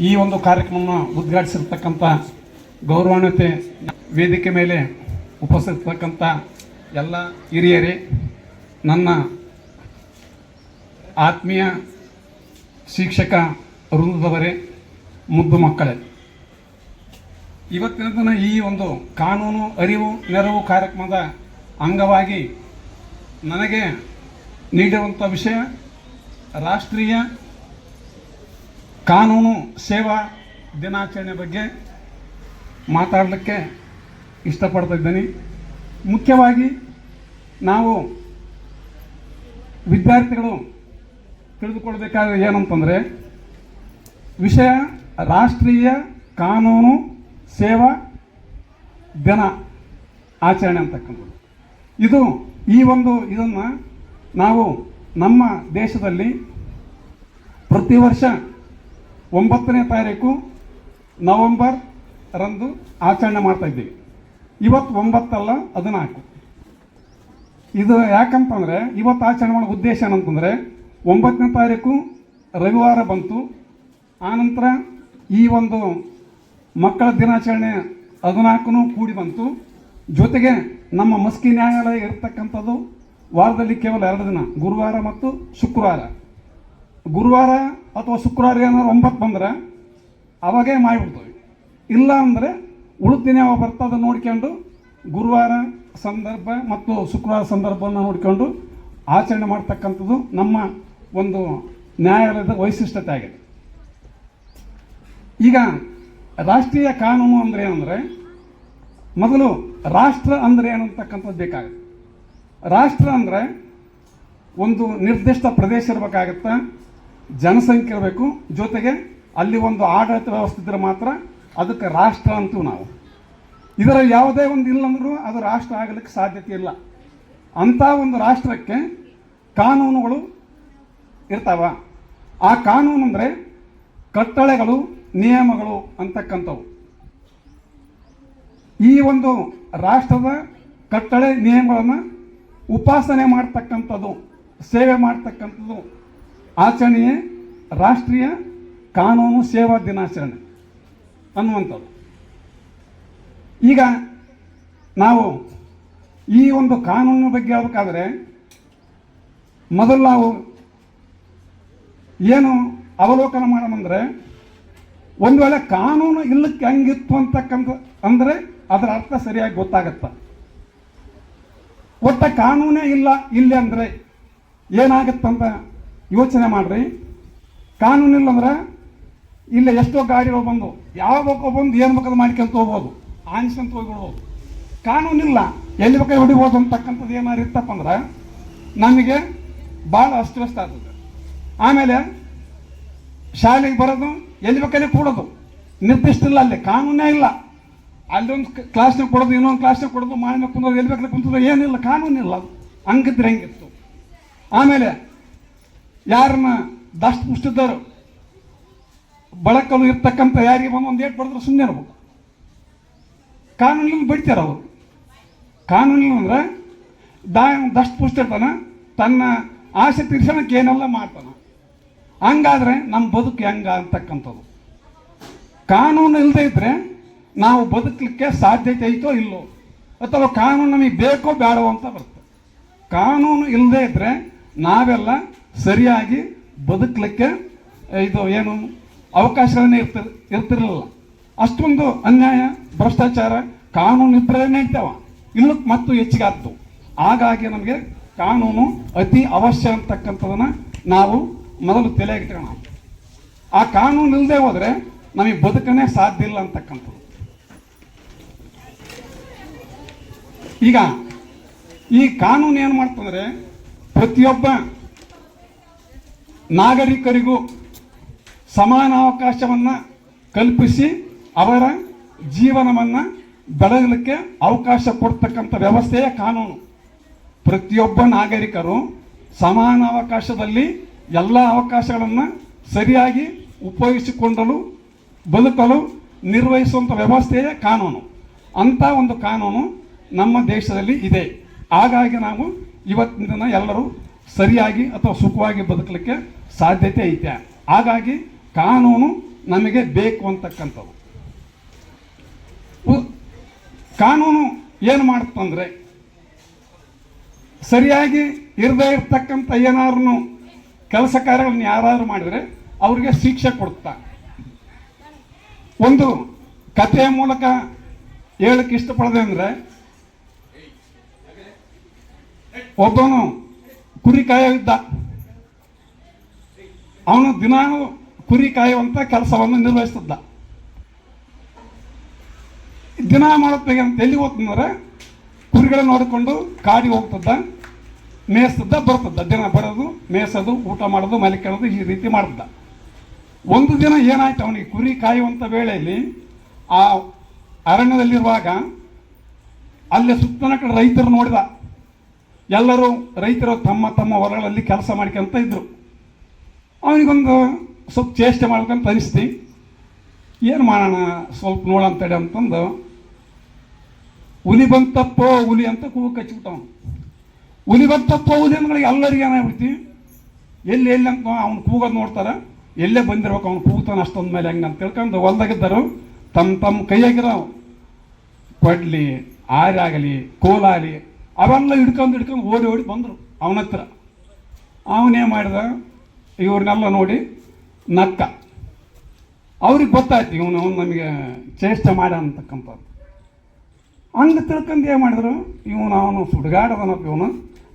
ಈ ಒಂದು ಕಾರ್ಯಕ್ರಮವನ್ನು ಉದ್ಘಾಟಿಸಿರ್ತಕ್ಕಂಥ ಗೌರವಾನ್ವಿತ ವೇದಿಕೆ ಮೇಲೆ ಉಪಸ್ಥಿತರ್ತಕ್ಕಂಥ ಎಲ್ಲ ಹಿರಿಯರೇ, ನನ್ನ ಆತ್ಮೀಯ ಶಿಕ್ಷಕ ವೃಂದದವರೇ, ಮುದ್ದು ಮಕ್ಕಳೇ, ಇವತ್ತಿನ ದಿನ ಈ ಒಂದು ಕಾನೂನು ಅರಿವು ನೆರವು ಕಾರ್ಯಕ್ರಮದ ಅಂಗವಾಗಿ ನನಗೆ ನೀಡಿರುವಂಥ ವಿಷಯ ರಾಷ್ಟ್ರೀಯ ಕಾನೂನು ಸೇವಾ ದಿನಾಚರಣೆ ಬಗ್ಗೆ ಮಾತಾಡಲಿಕ್ಕೆ ಇಷ್ಟಪಡ್ತಾ ಇದ್ದೀನಿ. ಮುಖ್ಯವಾಗಿ ನಾವು ವಿದ್ಯಾರ್ಥಿಗಳು ತಿಳಿದುಕೊಳ್ಬೇಕಾದ್ರೆ ಏನಂತಂದರೆ, ವಿಷಯ ರಾಷ್ಟ್ರೀಯ ಕಾನೂನು ಸೇವಾ ದಿನ ಆಚರಣೆ ಅಂತಕ್ಕಂಥದ್ದು. ಇದನ್ನು ನಾವು ನಮ್ಮ ದೇಶದಲ್ಲಿ ಪ್ರತಿ ವರ್ಷ 9ನೇ ತಾರೀಕು ನವೆಂಬರ್ ರಂದು ಆಚರಣೆ ಮಾಡ್ತಾ ಇದ್ದೀವಿ. ಇವತ್ತು 9 ಅಲ್ಲ 14. ಇದು ಯಾಕಂತಂದರೆ ಇವತ್ತು ಆಚರಣೆ ಮಾಡೋ ಉದ್ದೇಶ ಏನಂತಂದರೆ, 9ನೇ ತಾರೀಕು ರವಿವಾರ ಬಂತು, ಆನಂತರ ಈ ಒಂದು ಮಕ್ಕಳ ದಿನಾಚರಣೆ 14 ಕೂಡಿ ಬಂತು. ಜೊತೆಗೆ ನಮ್ಮ ಮಸ್ಕಿ ನ್ಯಾಯಾಲಯ ಇರತಕ್ಕಂಥದ್ದು ವಾರದಲ್ಲಿ ಕೇವಲ 2 ದಿನ, ಗುರುವಾರ ಮತ್ತು ಶುಕ್ರವಾರ. ಗುರುವಾರ ಅಥವಾ ಶುಕ್ರವಾರ ಏನಾದ್ರು 9 ಬಂದರೆ ಅವಾಗೇ ಮಾಡಿಬಿಡ್ತೀವಿ. ಇಲ್ಲ ಅಂದರೆ ಉಳಿದ ದಿನ ಯಾವ ಬರ್ತದೆ ನೋಡ್ಕೊಂಡು ಗುರುವಾರ ಸಂದರ್ಭ ಮತ್ತು ಶುಕ್ರವಾರ ಸಂದರ್ಭವನ್ನು ನೋಡಿಕೊಂಡು ಆಚರಣೆ ಮಾಡ್ತಕ್ಕಂಥದ್ದು ನಮ್ಮ ಒಂದು ನ್ಯಾಯಾಲಯದ ವೈಶಿಷ್ಟ್ಯತೆ ಆಗಿದೆ. ಈಗ ರಾಷ್ಟ್ರೀಯ ಕಾನೂನು ಅಂದರೆ ಏನಂದರೆ, ಮೊದಲು ರಾಷ್ಟ್ರ ಅಂದರೆ ಏನಂತಕ್ಕಂಥದ್ದು ಬೇಕಾಗುತ್ತೆ. ರಾಷ್ಟ್ರ ಅಂದರೆ ಒಂದು ನಿರ್ದಿಷ್ಟ ಪ್ರದೇಶ ಇರಬೇಕಾಗತ್ತೆ, ಜನಸಂಖ್ಯೆ ಇರಬೇಕು, ಜೊತೆಗೆ ಅಲ್ಲಿ ಒಂದು ಆಡಳಿತ ವ್ಯವಸ್ಥೆ ಇದ್ದರೆ ಮಾತ್ರ ಅದಕ್ಕೆ ರಾಷ್ಟ್ರ ಅಂತೀವಿ ನಾವು. ಇದರ ಯಾವುದೇ ಒಂದು ಇಲ್ಲಂದ್ರೂ ಅದು ರಾಷ್ಟ್ರ ಆಗಲಿಕ್ಕೆ ಸಾಧ್ಯತೆ ಇಲ್ಲ. ಅಂಥ ಒಂದು ರಾಷ್ಟ್ರಕ್ಕೆ ಕಾನೂನುಗಳು ಇರ್ತಾವ. ಆ ಕಾನೂನು ಅಂದರೆ ಕಟ್ಟಳೆಗಳು, ನಿಯಮಗಳು ಅಂತಕ್ಕಂಥವು. ಈ ಒಂದು ರಾಷ್ಟ್ರದ ಕಟ್ಟಳೆ ನಿಯಮಗಳನ್ನು ಉಪಾಸನೆ ಮಾಡ್ತಕ್ಕಂಥದ್ದು, ಸೇವೆ ಮಾಡ್ತಕ್ಕಂಥದ್ದು ಆಚರಣೆಯೇ ರಾಷ್ಟ್ರೀಯ ಕಾನೂನು ಸೇವಾ ದಿನಾಚರಣೆ ಅನ್ನುವಂಥದ್ದು. ಈಗ ನಾವು ಈ ಒಂದು ಕಾನೂನಿನ ಬಗ್ಗೆ ಹೇಳ್ಬೇಕಾದ್ರೆ ಮೊದಲು ನಾವು ಏನು ಅವಲೋಕನ ಮಾಡೋಣಂದರೆ, ಒಂದು ವೇಳೆ ಕಾನೂನು ಇಲ್ಲಕ್ಕೆ ಹೆಂಗಿತ್ತು ಅಂತಕ್ಕಂಥ ಅಂದರೆ ಅದರ ಅರ್ಥ ಸರಿಯಾಗಿ ಗೊತ್ತಾಗತ್ತೆ. ಒಟ್ಟ ಕಾನೂನೇ ಇಲ್ಲ ಇಲ್ಲಿ ಅಂದರೆ ಏನಾಗತ್ತಂತ ಯೋಚನೆ ಮಾಡ್ರಿ. ಕಾನೂನಿಲ್ಲ ಅಂದ್ರೆ ಇಲ್ಲಿ ಎಷ್ಟೋ ಗಾಡಿಗಳು ಬಂದು ಯಾವ ಬಂದು ಏನು ಬೇಕಾದ್ರೂ ಮಾಡ್ಕೊಂತ ಹೋಗ್ಬೋದು, ಆನಿಸ್ಕೊಂತ ಹೋಗ್ಬಿಡ್ಬೋದು. ಕಾನೂನಿಲ್ಲ, ಎಲ್ಲಿ ಬೇಕಾದ್ರೆ ಹೊಡಿಬೋದು ಅಂತಕ್ಕಂಥದ್ದು ಏನಾರು ಇತ್ತಪ್ಪ ಅಂದ್ರೆ ನಮಗೆ ಭಾಳ ಅಸ್ತವ್ಯಸ್ತ ಆಗ್ತದೆ. ಆಮೇಲೆ ಶಾಲೆಗೆ ಬರೋದು, ಎಲ್ಲಿ ಬೇಕಾದ್ರೆ ಕೊಡೋದು, ನಿರ್ದಿಷ್ಟ ಇಲ್ಲ, ಅಲ್ಲಿ ಕಾನೂನೇ ಇಲ್ಲ. ಅಲ್ಲೊಂದು ಕ್ಲಾಸ್ನಾಗ ಕೊಡೋದು, ಇನ್ನೊಂದು ಕ್ಲಾಸ್ನಾಗ ಕೊಡೋದು, ಮಾಡಿನಾಗ ಕುಂದೋದು, ಎಲ್ಲಿ ಬೇಕಾದ್ರೆ ಕುಂತೋದು, ಏನಿಲ್ಲ, ಕಾನೂನಿಲ್ಲ. ಅದು ಹಂಗಿದ್ರೆ ಹೆಂಗಿತ್ತು. ಆಮೇಲೆ ಯಾರನ್ನ ದಷ್ಟ ಪುಷ್ಟಿದ್ದವರು ಬಳಕಲು ಇರ್ತಕ್ಕಂಥ ಯಾರಿಗೆ ಬಂದು ಒಂದು ಏಟ್ ಬಡಿದ್ರೆ ಸುಮ್ಮನೆ ಇರ್ಬೇಕು. ಕಾನೂನಿಲ್ಲ ಬಿಡ್ತಾರೆ ಅವರು. ಕಾನೂನಿಲ್ಲ ಅಂದ್ರೆ ದಷ್ಟ ಪುಷ್ಟಿ ಇರ್ತಾನೆ, ತನ್ನ ಆಸೆ ತೀರ್ಸೋಣಕ್ಕೆ ಏನೆಲ್ಲ ಮಾಡ್ತಾನೆ. ಹಂಗಾದ್ರೆ ನಮ್ಮ ಬದುಕು ಹೆಂಗ ಅಂತಕ್ಕಂಥದ್ದು. ಕಾನೂನು ಇಲ್ಲದೆ ಇದ್ರೆ ನಾವು ಬದುಕಲಿಕ್ಕೆ ಸಾಧ್ಯತೆ ಐತೋ ಇಲ್ಲೋ, ಅಥವಾ ಕಾನೂನು ನಮಗೆ ಬೇಕೋ ಬೇಡವೋ ಅಂತ ಬರುತ್ತೆ. ಕಾನೂನು ಇಲ್ಲದೆ ಇದ್ರೆ ನಾವೆಲ್ಲ ಸರಿಯಾಗಿ ಬದುಕಲಿಕ್ಕೆ ಇದು ಏನು ಅವಕಾಶಗಳನ್ನೇ ಇರ್ತಿರಲಿಲ್ಲ. ಅಷ್ಟೊಂದು ಅನ್ಯಾಯ, ಭ್ರಷ್ಟಾಚಾರ ಕಾನೂನು ಇದ್ದರೆ ನಡೀತಾವ, ಇಲ್ಲಕ್ಕೆ ಮತ್ತು ಹೆಚ್ಚಿಗೆ ಆಗ್ತವೆ. ಹಾಗಾಗಿ ನಮಗೆ ಕಾನೂನು ಅತಿ ಅವಶ್ಯ ಅಂತಕ್ಕಂಥದನ್ನ ನಾವು ಮೊದಲು ತಲೆಯಾಗಿಟ್ಕೋಣ. ಆ ಕಾನೂನು ಇಲ್ಲದೆ ಹೋದರೆ ನಮಗೆ ಬದುಕನೇ ಸಾಧ್ಯ ಇಲ್ಲ ಅಂತಕ್ಕಂಥದ್ದು. ಈಗ ಈ ಕಾನೂನು ಏನು ಮಾಡ್ತಂದ್ರೆ, ಪ್ರತಿಯೊಬ್ಬ ನಾಗರಿಕರಿಗೂ ಸಮಾನ ಅವಕಾಶವನ್ನು ಕಲ್ಪಿಸಿ ಅವರ ಜೀವನವನ್ನು ಬೆಳಗಲಿಕ್ಕೆ ಅವಕಾಶ ಕೊಡ್ತಕ್ಕಂಥ ವ್ಯವಸ್ಥೆಯೇ ಕಾನೂನು. ಪ್ರತಿಯೊಬ್ಬ ನಾಗರಿಕರು ಸಮಾನ ಅವಕಾಶದಲ್ಲಿ ಎಲ್ಲ ಅವಕಾಶಗಳನ್ನು ಸರಿಯಾಗಿ ಉಪಯೋಗಿಸಿಕೊಂಡಲು ಬದುಕಲು ನಿರ್ವಹಿಸುವಂಥ ವ್ಯವಸ್ಥೆಯೇ ಕಾನೂನು. ಅಂಥ ಒಂದು ಕಾನೂನು ನಮ್ಮ ದೇಶದಲ್ಲಿ ಇದೆ. ಹಾಗಾಗಿ ನಾವು ಇವತ್ತಿನ ದಿನ ಎಲ್ಲರೂ ಸರಿಯಾಗಿ ಅಥವಾ ಸುಖವಾಗಿ ಬದುಕಲಿಕ್ಕೆ ಸಾಧ್ಯತೆ ಐತೆ. ಹಾಗಾಗಿ ಕಾನೂನು ನಮಗೆ ಬೇಕು ಅಂತಕ್ಕಂಥದ್ದು. ಕಾನೂನು ಏನು ಮಾಡುತ್ತಂದ್ರೆ ಸರಿಯಾಗಿ ಇರದೇ ಇರ್ತಕ್ಕಂಥ ಏನಾದ್ರು ಕೆಲಸ ಕಾರ್ಯಗಳನ್ನು ಯಾರಾದ್ರು ಮಾಡಿದರೆ ಅವ್ರಿಗೆ ಶಿಕ್ಷೆ ಕೊಡುತ್ತಾ. ಒಂದು ಕಥೆಯ ಮೂಲಕ ಹೇಳಕ್ಕೆ ಇಷ್ಟಪಡದೆ ಅಂದರೆ, ಒಬ್ಬನು ಕುರಿ ಕಾಯುತ್ತಿದ್ದ. ಅವನು ದಿನಾನು ಕುರಿ ಕಾಯುವಂಥ ಕೆಲಸವನ್ನು ನಿರ್ವಹಿಸ್ತಿದ್ದ. ದಿನ ಮಾಡುತ್ತೆ ಅಂತ ಎಲ್ಲಿ ಹೋಗ್ತಂದ್ರೆ ಕುರಿಗಳನ್ನ ನೋಡಿಕೊಂಡು ಕಾಡಿಗೆ ಹೋಗ್ತದ್ದ, ಮೇಯಿಸ್ತದ್ದ, ಬರ್ತದ್ದ. ದಿನ ಬರೋದು, ಮೇಯಿಸೋದು, ಊಟ ಮಾಡೋದು, ಮಲಿಕೊಳ್ಳೋದು, ಈ ರೀತಿ ಮಾಡ್ತಿದ್ದ. ಒಂದು ದಿನ ಏನಾಯ್ತು, ಅವನಿಗೆ ಕುರಿ ಕಾಯುವಂಥ ವೇಳೆಯಲ್ಲಿ ಆ ಅರಣ್ಯದಲ್ಲಿರುವಾಗ ಅಲ್ಲಿ ಸುತ್ತನ ಕಡೆ ರೈತರು ನೋಡಿದ. ಎಲ್ಲರೂ ರೈತರು ತಮ್ಮ ತಮ್ಮ ಹೊಲಗಳಲ್ಲಿ ಕೆಲಸ ಮಾಡ್ಕೊಂತ ಇದ್ರು. ಅವನಿಗೊಂದು ಸ್ವಲ್ಪ ಚೇಷ್ಟೆ ಮಾಡ್ಕೊಂತ ಅನಿಸ್ತಿ, ಏನು ಮಾಡೋಣ ಸ್ವಲ್ಪ ನೋಡಂತೇಳಿ ಅಂತಂದು ಹುಲಿ ಬಂತಪ್ಪೋ ಹುಲಿ ಅಂತ ಕೂಗು ಕಚ್ಚಿಬಿಟ್ಟವನು. ಹುಲಿ ಬಂತಪ್ಪೋ ಹುಲಿ ಅಂದ್ಗಳಿಗೆ ಎಲ್ಲರಿಗೆ ಏನಾಗ್ಬಿಡ್ತಿ, ಎಲ್ಲಿ ಅಂತ ಅವ್ನು ಕೂಗೋದು ನೋಡ್ತಾರೆ, ಎಲ್ಲೇ ಬಂದಿರ್ಬೇಕು ಅವ್ನು ಕೂಗ್ತಾನೆ ಅಷ್ಟೊಂದು ಮೇಲೆ ಹಂಗೆ ಅಂತ ತಿಳ್ಕೊಂಡು ಹೊಲ್ದಾಗಿದ್ದರು ತಮ್ಮ ತಮ್ಮ ಕೈಯಾಗಿರೋ ಕೊಡ್ಲಿ, ಆರಾಗಲಿ, ಕೋಲಾಗಲಿ ಅವೆಲ್ಲ ಹಿಡ್ಕೊಂಡು ಓಡಿ ಓಡಿ ಬಂದರು ಅವನ ಹತ್ರ. ಅವನೇ ಮಾಡಿದ, ಇವ್ರನ್ನೆಲ್ಲ ನೋಡಿ ನಕ್ಕ. ಅವ್ರಿಗೆ ಗೊತ್ತಾಯ್ತು ಇವನು ನಮಗೆ ಚೇಷ್ಟೆ ಮಾಡ ಅಂತಕ್ಕಂಥದ್ದು. ಹಂಗೆ ತಿಳ್ಕೊಂಡು ಏನು ಮಾಡಿದ್ರು, ಅವನು ಸುಡುಗಾಡದನಪ್ಪ, ಇವನು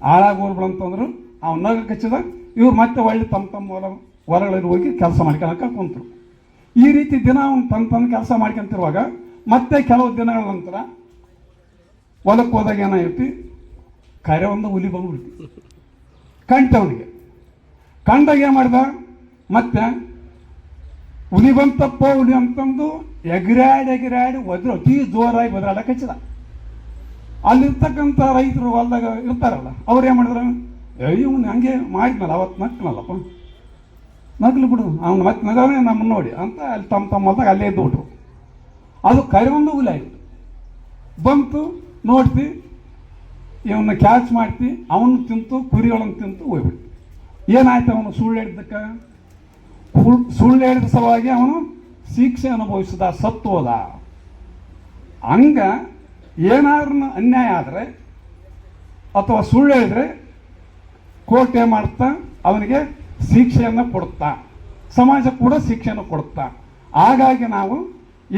ಹಾಳಾಗೋರ್ಬಿಡಂತಂದ್ರು. ಅವ್ನು ನಗ ಕಚ್ಚಿದ. ಇವ್ರು ಮತ್ತೆ ಒಳ್ಳೆ ತಮ್ಮ ತಮ್ಮ ಹೊಲಗಳಲ್ಲಿ ಹೋಗಿ ಕೆಲಸ ಮಾಡ್ಕೊಳಕ್ಕೆ ಕುಂತರು. ಈ ರೀತಿ ದಿನ ಅವನು ತನ್ನ ಕೆಲಸ ಮಾಡ್ಕೊಂತಿರುವಾಗ ಮತ್ತೆ ಕೆಲವು ದಿನಗಳ ನಂತರ ಹೊಲಕ್ಕೆ ಹೋದಾಗ ಏನಾಗಿರ್ತಿ, ಕರೆ ಒಂದು ಹುಲಿ ಬಂದ್ಬಿಡ್ತಿ. ಕಂಡವನಿಗೆ ಕಂಡಾಗ ಏನು ಮಾಡ್ದ, ಮತ್ತೆ ಹುಲಿ ಬಂತಪ್ಪ ಹುಲಿ ಅಂತಂದು ಎಗರಾಡಿ ಒದ್ರ ಅತಿ ಜೋರಾಗಿ ಒದರಾಡಕ್ಕೆ ಹಚ್ಚಿದ. ಅಲ್ಲಿರ್ತಕ್ಕಂಥ ರೈತರು ಹೊಲ್ದಾಗ ಇರ್ತಾರಲ್ಲ, ಅವ್ರು ಏನು ಮಾಡಿದ್ರು, ಇವನು ಹಂಗೆ ಮಾಡಿದ್ನಲ್ಲ ಅವತ್ತು ನಕ್ಕನಲ್ಲಪ್ಪ, ನಗ್ಲು ಬಿಡು ಅವ್ನು ಮತ್ತೆ ನಗವೇ ನಮ್ಮನ್ನು ನೋಡಿ ಅಂತ ಅಲ್ಲಿ ತಮ್ಮ ಹೊಲ್ದಾಗ ಅಲ್ಲೇ ಇದ್ದು ಬಿಟ್ರು. ಅದು ಕರೆಯೊಂದು ಹುಲಿ ಆಯಿತು. ಬಂತು, ನೋಡ್ತಿ, ಇವನ್ನ ಕ್ಯಾಚ್ ಮಾಡ್ತಿ, ಅವನು ತಿಂತು, ಕುರಿಗಳನ್ನು ತಿಂತು ಹೋಗ್ಬಿಟ್ಟು. ಏನಾಯ್ತು, ಅವನು ಸುಳ್ಳು ಹೇಳಿದ್ದಕ್ಕೆ, ಸುಳ್ಳು ಹೇಳಿದ ಸಲುವಾಗಿ ಅವನು ಶಿಕ್ಷೆ ಅನುಭವಿಸಿದ, ಸತ್ತು ಹೋದ. ಹಂಗ ಏನಾದ್ರೂ ಅನ್ಯಾಯ ಆದರೆ ಅಥವಾ ಸುಳ್ಳು ಹೇಳಿದ್ರೆ ಕೋರ್ಟ್ ಏನು ಮಾಡ್ತಾ ಅವನಿಗೆ ಶಿಕ್ಷೆಯನ್ನು ಕೊಡುತ್ತಾ, ಸಮಾಜ ಕೂಡ ಶಿಕ್ಷೆಯನ್ನು ಕೊಡುತ್ತಾ. ಹಾಗಾಗಿ ನಾವು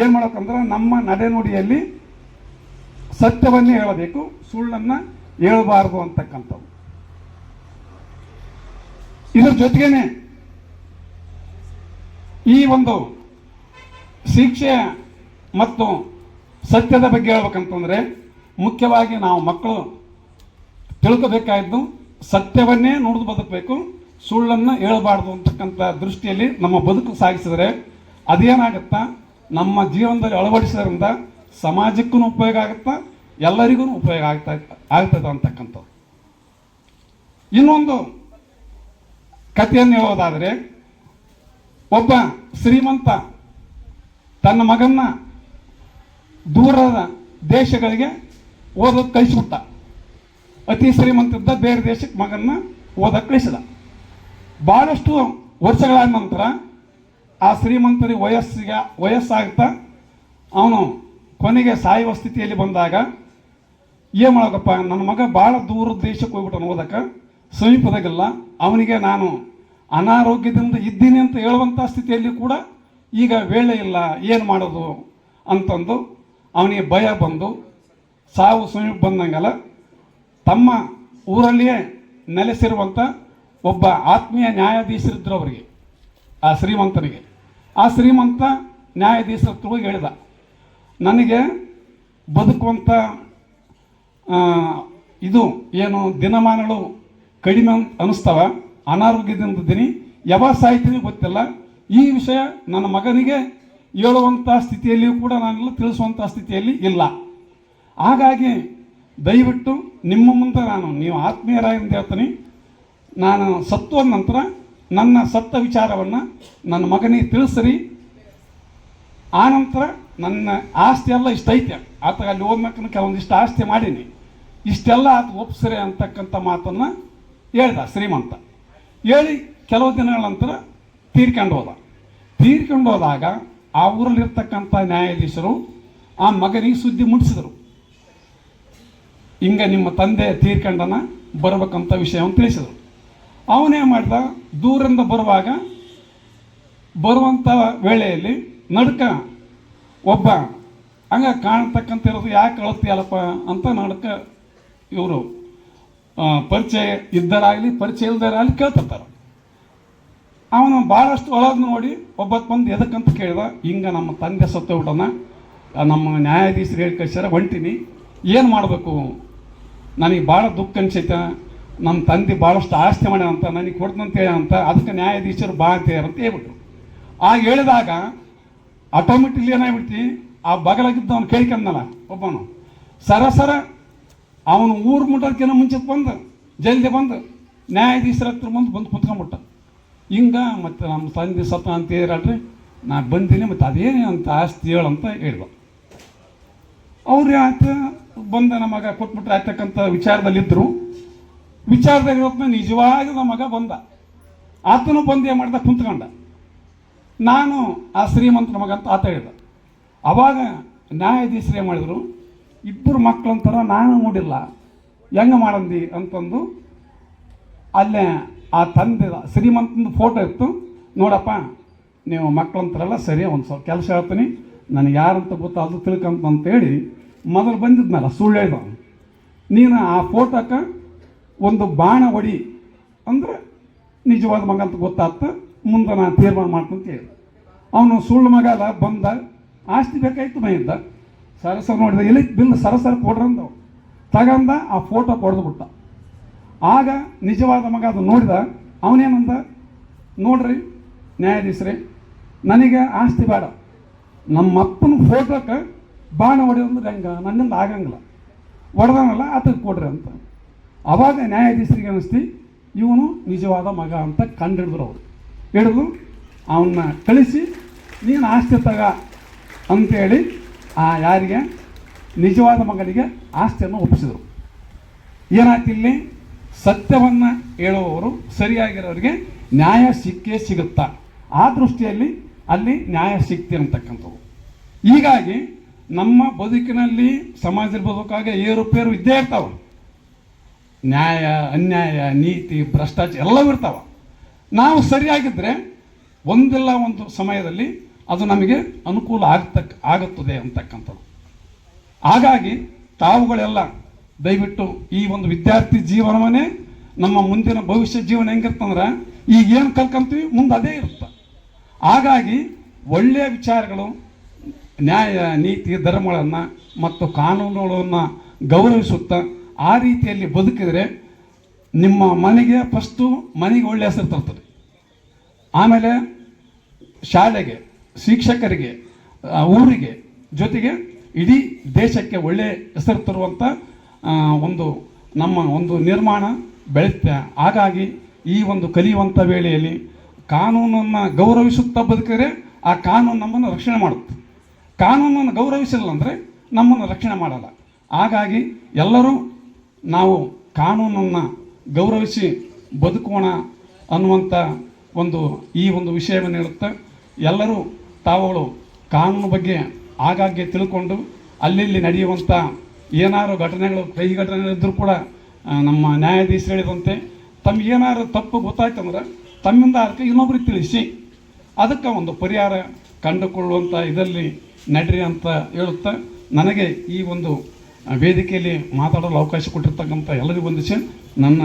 ಏನು ಮಾಡೋಕ್ಕಂದ್ರೆ ನಮ್ಮ ನಡೆನುಡಿಯಲ್ಲಿ ಸತ್ಯವನ್ನೇ ಹೇಳಬೇಕು, ಸುಳ್ಳನ್ನು ಹೇಳಬಾರ್ದು ಅಂತಕ್ಕಂಥದ್ದು. ಇದ್ರ ಜೊತೆಗೇನೆ ಈ ಒಂದು ಶಿಕ್ಷೆ ಮತ್ತು ಸತ್ಯದ ಬಗ್ಗೆ ಹೇಳ್ಬೇಕಂತಂದರೆ ಮುಖ್ಯವಾಗಿ ನಾವು ಮಕ್ಕಳು ತಿಳ್ಕೋಬೇಕಾದ್ದು ಸತ್ಯವನ್ನೇ ನುಡಿದು ಬದುಕಬೇಕು, ಸುಳ್ಳನ್ನು ಹೇಳಬಾರ್ದು ಅಂತಕ್ಕಂಥ ದೃಷ್ಟಿಯಲ್ಲಿ ನಮ್ಮ ಬದುಕು ಸಾಗಿಸಿದರೆ ಅದೇನಾಗುತ್ತಾ, ನಮ್ಮ ಜೀವನದಲ್ಲಿ ಅಳವಡಿಸೋದ್ರಿಂದ ಸಮಾಜಕ್ಕೂ ಉಪಯೋಗ ಆಗುತ್ತಾ, ಎಲ್ಲರಿಗೂ ಉಪಯೋಗ ಆಗ್ತದೆ ಅಂತಕ್ಕಂಥದ್ದು. ಇನ್ನೊಂದು ಕಥೆಯನ್ನು ಹೇಳೋದಾದರೆ, ಒಬ್ಬ ಶ್ರೀಮಂತ ತನ್ನ ಮಗನ್ನ ದೂರದ ದೇಶಗಳಿಗೆ ಓದೋದು ಕಳಿಸ್ಬಿಟ್ಟ. ಅತಿ ಶ್ರೀಮಂತಿದ್ದ ಬೇರೆ ದೇಶಕ್ಕೆ ಮಗನ್ನ ಓದಕ್ಕೆ ಕಳಿಸಿದ. ಭಾಳಷ್ಟು ವರ್ಷಗಳಾದ ನಂತರ ಆ ಶ್ರೀಮಂತರಿಗೆ ವಯಸ್ಸಾಗ್ತಾ ಅವನು ಕೊನೆಗೆ ಸಾಯುವ ಸ್ಥಿತಿಯಲ್ಲಿ ಬಂದಾಗ ಏನು ಮಾಡೋಕಪ್ಪ, ನನ್ನ ಮಗ ಭಾಳ ದೂರದ ದೇಶಕ್ಕೆ ಹೋಗ್ಬಿಟ್ಟು ಓದಕ್ಕೆ, ಸಮೀಪದಾಗಿಲ್ಲ, ಅವನಿಗೆ ನಾನು ಅನಾರೋಗ್ಯದಿಂದ ಇದ್ದೀನಿ ಅಂತ ಹೇಳುವಂಥ ಸ್ಥಿತಿಯಲ್ಲಿ ಕೂಡ ಈಗ ವೇಳೆ ಇಲ್ಲ, ಏನು ಮಾಡೋದು ಅಂತಂದು ಅವನಿಗೆ ಭಯ ಬಂದು ಸಾವು ಸಮೀಪ ಬಂದಂಗೆಲ್ಲ ತಮ್ಮ ಊರಲ್ಲಿಯೇ ನೆಲೆಸಿರುವಂಥ ಒಬ್ಬ ಆತ್ಮೀಯ ನ್ಯಾಯಾಧೀಶರಿದ್ದರು ಅವರಿಗೆ, ಆ ಶ್ರೀಮಂತನಿಗೆ. ಆ ಶ್ರೀಮಂತ ನ್ಯಾಯಾಧೀಶರ ಹತ್ರ ಹೋಗಿ ಹೇಳಿದ, ನನಗೆ ಬದುಕುವಂಥ ಇದು ಏನು ದಿನಮಾನಗಳು ಕಡಿಮೆ ಅನ್ನಿಸ್ತವ, ಅನಾರೋಗ್ಯದಿಂದ ಇದ್ದೀನಿ, ಯಾವಾಗ ಸಾಯ್ತೀನಿ ಗೊತ್ತಿಲ್ಲ, ಈ ವಿಷಯ ನನ್ನ ಮಗನಿಗೆ ಹೇಳುವಂಥ ಸ್ಥಿತಿಯಲ್ಲಿಯೂ ಕೂಡ ನಾನೆಲ್ಲ ತಿಳಿಸುವಂಥ ಸ್ಥಿತಿಯಲ್ಲಿ ಇಲ್ಲ. ಹಾಗಾಗಿ ದಯವಿಟ್ಟು ನಿಮ್ಮ ಮುಂದೆ ನೀವು ಆತ್ಮೀಯರಾಗಿ ಹೇಳ್ತೀನಿ, ನಾನು ಸತ್ತುವ ನಂತರ ನನ್ನ ಸತ್ತ ವಿಚಾರವನ್ನು ನನ್ನ ಮಗನಿಗೆ ತಿಳಿಸ್ರಿ, ಆನಂತರ ನನ್ನ ಆಸ್ತಿ ಎಲ್ಲ ಇಷ್ಟ ಐತೆ, ಆತ ಅಲ್ಲಿ ಹೋದ್ಮೇಲೆ ಕೆಲವೊಂದಿಷ್ಟು ಆಸ್ತಿ ಮಾಡೀನಿ, ಇಷ್ಟೆಲ್ಲ ಆತ ಒಪ್ಸ್ರಿ ಅಂತಕ್ಕಂಥ ಮಾತನ್ನು ಹೇಳ್ದ ಶ್ರೀಮಂತ. ಹೇಳಿ ಕೆಲವು ದಿನಗಳ ನಂತರ ತೀರ್ಕೊಂಡು ಹೋದ. ತೀರ್ಕೊಂಡು ಹೋದಾಗ ಆ ಊರಲ್ಲಿರ್ತಕ್ಕಂಥ ನ್ಯಾಯಾಧೀಶರು ಆ ಮಗನಿಗೆ ಸುದ್ದಿ ಮುಟ್ಟಿಸಿದರು. ಹಿಂಗೆ ನಿಮ್ಮ ತಂದೆ ತೀರ್ಕೊಂಡನ ಬರಬೇಕಂತ ವಿಷಯವನ್ನು ತಿಳಿಸಿದರು. ಅವನೇ ಮಾಡಿದ, ದೂರಿಂದ ಬರುವಂಥ ವೇಳೆಯಲ್ಲಿ ನಡ್ಕ ಒಬ್ಬ ಹಂಗೆ ಕಾಣತಕ್ಕಂಥ ಇರೋದು, ಯಾಕೆ ಅಳತ್ತೀಯಲ್ಲಪ್ಪ ಅಂತ ನಡ್ಕ ಇವರು ಪರಿಚಯ ಇದ್ದರಾಗಲಿ ಪರಿಚಯ ಇಲ್ದರಾಗಲಿ ಕೇಳ್ತಿರ್ತಾರೆ. ಅವನು ಭಾಳಷ್ಟು ಅಳೋದು ನೋಡಿ ಒಬ್ಬತ್ತು ಬಂದು ಎದಕ್ಕಂತ ಕೇಳಿದ, ಹಿಂಗೆ ನಮ್ಮ ತಂದೆ ಸತ್ತೋಗ್ಬಿಟ್ಟನ, ನಮ್ಮ ನ್ಯಾಯಾಧೀಶರು ಹೇಳಿ ಕಳ್ಸ್ಯಾರ, ಹೊಂಟೀನಿ, ಏನು ಮಾಡಬೇಕು, ನನಗೆ ಭಾಳ ದುಃಖ ಅನ್ಸೈತೆ, ನಮ್ಮ ತಂದೆ ಭಾಳಷ್ಟು ಆಸ್ತಿ ಮಾಡ್ಯಾನಂತ, ನನಗೆ ಕೊಡ್ತಂತ ಹೇಳಂತ, ಅದಕ್ಕೆ ನ್ಯಾಯಾಧೀಶರು ಬಾ ಅಂತ ಹೇಳ್ಬಿಟ್ರು. ಆಗ ಹೇಳಿದಾಗ ಆಟೋಮೆಟಿಕ್ಲಿ ಏನಾಗ್ಬಿಡ್ತಿ, ಆ ಬಗಲಾಗಿದ್ದು ಅವನು ಕೇಳ್ಕೊಂಡಲ್ಲ ಒಬ್ಬನು, ಸರಸರ ಅವನು ಊರು ಮುಟ್ಟೋದಕ್ಕಿಂತ ಮುಂಚೆ ಬಂದು ಜಲ್ದಿ ಬಂದು ನ್ಯಾಯಾಧೀಶರ ಹತ್ರ ಬಂದು ಕುತ್ಕೊಂಡ್ಬಿಟ್ಟ. ಹಿಂಗೆ ಮತ್ತು ನಮ್ಮ ತಂದೆ ಸತ್ತ ಅಂತ ಹೇಳಿರಲ್ರಿ, ನಾ ಬಂದೀನಿ, ಮತ್ತು ಅದೇನೇ ಅಂತ ಆಸ್ತಿ ಹೇಳಂತ ಹೇಳಿದ. ಅವ್ರು ಆಯ್ತು ಬಂದ ನಮ್ಮ ಮಗ ಕೊಟ್ಬಿಟ್ರೆ ಆಯ್ತಕ್ಕಂಥ ವಿಚಾರದಲ್ಲಿದ್ದರು. ವಿಚಾರದಾಗಿರೋದನ್ನ ನಿಜವಾಗಿ ನಮ್ಮ ಮಗ ಬಂದ, ಆತನು ಬಂದು ಏನು ಮಾಡ್ದ, ಕುಂತ್ಕೊಂಡ. ನಾನು ಆ ಶ್ರೀಮಂತರ ಮಗ ಅಂತ ಆತ ಹೇಳಿದ. ಅವಾಗ ನ್ಯಾಯಾಧೀಶರು ಏನು ಮಾಡಿದರು, ಇಬ್ಬರು ಮಕ್ಕಳಂತರ ನಾನು ನೋಡಿಲ್ಲ, ಹೆಂಗೆ ಮಾಡಂದಿ ಅಂತಂದು ಅಲ್ಲೇ ಆ ತಂದೆ ಶ್ರೀಮಂತನ ಫೋಟೋ ಇತ್ತು. ನೋಡಪ್ಪ, ನೀವು ಮಕ್ಕಳಂತಾರಲ್ಲ, ಸರಿ, ಒಂದು ಸ್ವಲ್ಪ ಕೆಲಸ ಹೇಳ್ತೀನಿ, ನನಗೆ ಯಾರಂತ ಗೊತ್ತಾದ್ರು ತಿಳ್ಕೊಂತಂತೇಳಿ ಮೊದಲು ಬಂದಿದ್ನಲ್ಲ, ಸುಳ್ಳು ಹೇಳಿದ. ನೀನು ಆ ಫೋಟೋಕ್ಕೆ ಒಂದು ಬಾಣ ಹೊಡಿ ಅಂದ್ರೆ ನಿಜವಾದ ಮಗ ಅಂತ ಗೊತ್ತಾಗ್ತ, ಮುಂದೆ ನಾನು ತೀರ್ಮಾನ ಮಾಡ್ತಂತ ಹೇಳಿದ. ಅವನು ಸುಳ್ಳು ಮಗ ಅಲ್ಲ, ಬಂದ, ಆಸ್ತಿ ಬೇಕಾಯ್ತು ಮೈಯಿಂದ, ಸರಸರ ನೋಡಿದ, ಎಲ್ಲಿ ಬಿಲ್ ಸರಸರ ಕೊಡ್ರಂದ ತಗಂದ, ಆ ಫೋಟೋ ಕೊಡ್ದು ಬಿಟ್ಟ. ಆಗ ನಿಜವಾದ ಮಗ ಅದು ನೋಡಿದ, ಅವನೇನಂದ, ನೋಡ್ರಿ ನ್ಯಾಯಾಧೀಶರೇ, ನನಗೆ ಆಸ್ತಿ ಬೇಡ, ನಮ್ಮ ಅಪ್ಪನ ಫೋಟೋಕ್ಕೆ ಬಾಣ ಹೊಡೆಯೋದ್ರೆ ಹೆಂಗೆ, ನನ್ನಿಂದ ಆಗಂಗಿಲ್ಲ, ಹೊಡೆದನಲ್ಲ ಆತಕ್ಕೆ ಕೊಡ್ರಿ ಅಂತ. ಆವಾಗ ನ್ಯಾಯಾಧೀಶರಿಗೆ ಅನ್ನಿಸ್ತಿ, ಇವನು ನಿಜವಾದ ಮಗ ಅಂತ ಕಂಡಿಡಿದ್ರು. ಅವರು ಹಿಡಿದು ಅವನ್ನ ಕಳಿಸಿ, ನೀನು ಆಸ್ತಿ ತಗ ಅಂತೇಳಿ ಆ ಯಾರಿಗೆ ನಿಜವಾದ ಮಗನಿಗೆ ಆಸ್ತಿಯನ್ನು ಒಪ್ಪಿಸಿದರು. ಏನಾಯ್ತು, ಇಲ್ಲಿ ಸತ್ಯವನ್ನು ಹೇಳುವವರು, ಸರಿಯಾಗಿರೋರಿಗೆ ನ್ಯಾಯ ಸಿಕ್ಕೇ ಸಿಗುತ್ತಾ, ಆ ದೃಷ್ಟಿಯಲ್ಲಿ ಅಲ್ಲಿ ನ್ಯಾಯ ಸಿಕ್ತಿ ಅಂತಕ್ಕಂಥದ್ದು. ಹೀಗಾಗಿ ನಮ್ಮ ಬದುಕಿನಲ್ಲಿ, ಸಮಾಜದಲ್ಲಿ ಬದುಕಾಗ ಏರುಪೇರು ಇದ್ದೇ ಇರ್ತಾವೆ. ನ್ಯಾಯ, ಅನ್ಯಾಯ, ನೀತಿ, ಭ್ರಷ್ಟಾಚಾರ ಎಲ್ಲವೂ ಇರ್ತಾವೆ. ನಾವು ಸರಿಯಾಗಿದ್ದರೆ ಒಂದಿಲ್ಲ ಒಂದು ಸಮಯದಲ್ಲಿ ಅದು ನಮಗೆ ಅನುಕೂಲ ಆಗುತ್ತದೆ ಅಂತಕ್ಕಂಥದ್ದು. ಹಾಗಾಗಿ ತಾವುಗಳೆಲ್ಲ ದಯವಿಟ್ಟು ಈ ಒಂದು ವಿದ್ಯಾರ್ಥಿ ಜೀವನವನ್ನೇ ನಮ್ಮ ಮುಂದಿನ ಭವಿಷ್ಯ ಜೀವನ ಹೆಂಗಿರ್ತಂದ್ರೆ, ಈಗ ಏನು ಕಲ್ಕೊಂತೀವಿ ಮುಂದೆ ಅದೇ ಇರುತ್ತೆ. ಹಾಗಾಗಿ ಒಳ್ಳೆಯ ವಿಚಾರಗಳು, ನ್ಯಾಯ, ನೀತಿ, ಧರ್ಮಗಳನ್ನು ಮತ್ತು ಕಾನೂನುಗಳನ್ನು ಗೌರವಿಸುತ್ತಾ ಆ ರೀತಿಯಲ್ಲಿ ಬದುಕಿದರೆ ನಿಮ್ಮ ಮನೆಗೆ ಫಸ್ಟು ಮನೆಗೆ ಒಳ್ಳೆಯ ಹೆಸರು ತರ್ತದೆ. ಆಮೇಲೆ ಶಾಲೆಗೆ, ಶಿಕ್ಷಕರಿಗೆ, ಊರಿಗೆ, ಜೊತೆಗೆ ಇಡೀ ದೇಶಕ್ಕೆ ಒಳ್ಳೆಯ ಹೆಸರು ತರುವಂಥ ಒಂದು ನಮ್ಮ ಒಂದು ನಿರ್ಮಾಣ ಬೆಳೆಯುತ್ತೆ. ಹಾಗಾಗಿ ಈ ಒಂದು ಕಲಿಯುವಂಥ ವೇಳೆಯಲ್ಲಿ ಕಾನೂನನ್ನು ಗೌರವಿಸುತ್ತಾ ಬದುಕಿದರೆ ಆ ಕಾನೂನು ನಮ್ಮನ್ನು ರಕ್ಷಣೆ ಮಾಡುತ್ತೆ. ಕಾನೂನನ್ನು ಗೌರವಿಸಿಲ್ಲ ಅಂದರೆ ನಮ್ಮನ್ನು ರಕ್ಷಣೆ ಮಾಡಲ್ಲ. ಹಾಗಾಗಿ ಎಲ್ಲರೂ ನಾವು ಕಾನೂನನ್ನು ಗೌರವಿಸಿ ಬದುಕೋಣ ಅನ್ನುವಂಥ ಈ ಒಂದು ವಿಷಯವನ್ನು ಹೇಳುತ್ತಾ, ಎಲ್ಲರೂ ತಾವುಗಳು ಕಾನೂನು ಬಗ್ಗೆ ಆಗಾಗ್ಗೆ ತಿಳ್ಕೊಂಡು ಅಲ್ಲಿ ನಡೆಯುವಂಥ ಏನಾರು ಘಟನೆಗಳು, ಕೈ ಘಟನೆಗಳಿದ್ದರೂ ಕೂಡ ನಮ್ಮ ನ್ಯಾಯಾಧೀಶರು ಹೇಳಿದಂತೆ ತಮಗೇನಾದ್ರು ತಪ್ಪು ಗೊತ್ತಾಯ್ತಂದ್ರೆ ತಮ್ಮಿಂದ ಅದಕ್ಕೆ ಇನ್ನೊಬ್ರಿಗೆ ತಿಳಿಸಿ ಅದಕ್ಕೆ ಒಂದು ಪರಿಹಾರ ಕಂಡುಕೊಳ್ಳುವಂಥ ಇದರಲ್ಲಿ ನಡ್ರಿ ಅಂತ ಹೇಳುತ್ತಾ, ನನಗೆ ಈ ಒಂದು ವೇದಿಕೆಯಲ್ಲಿ ಮಾತಾಡಲು ಅವಕಾಶ ಕೊಟ್ಟಿರ್ತಕ್ಕಂಥ ಎಲ್ಲರಿಗೂ ವಂದಿಸಿ ನನ್ನ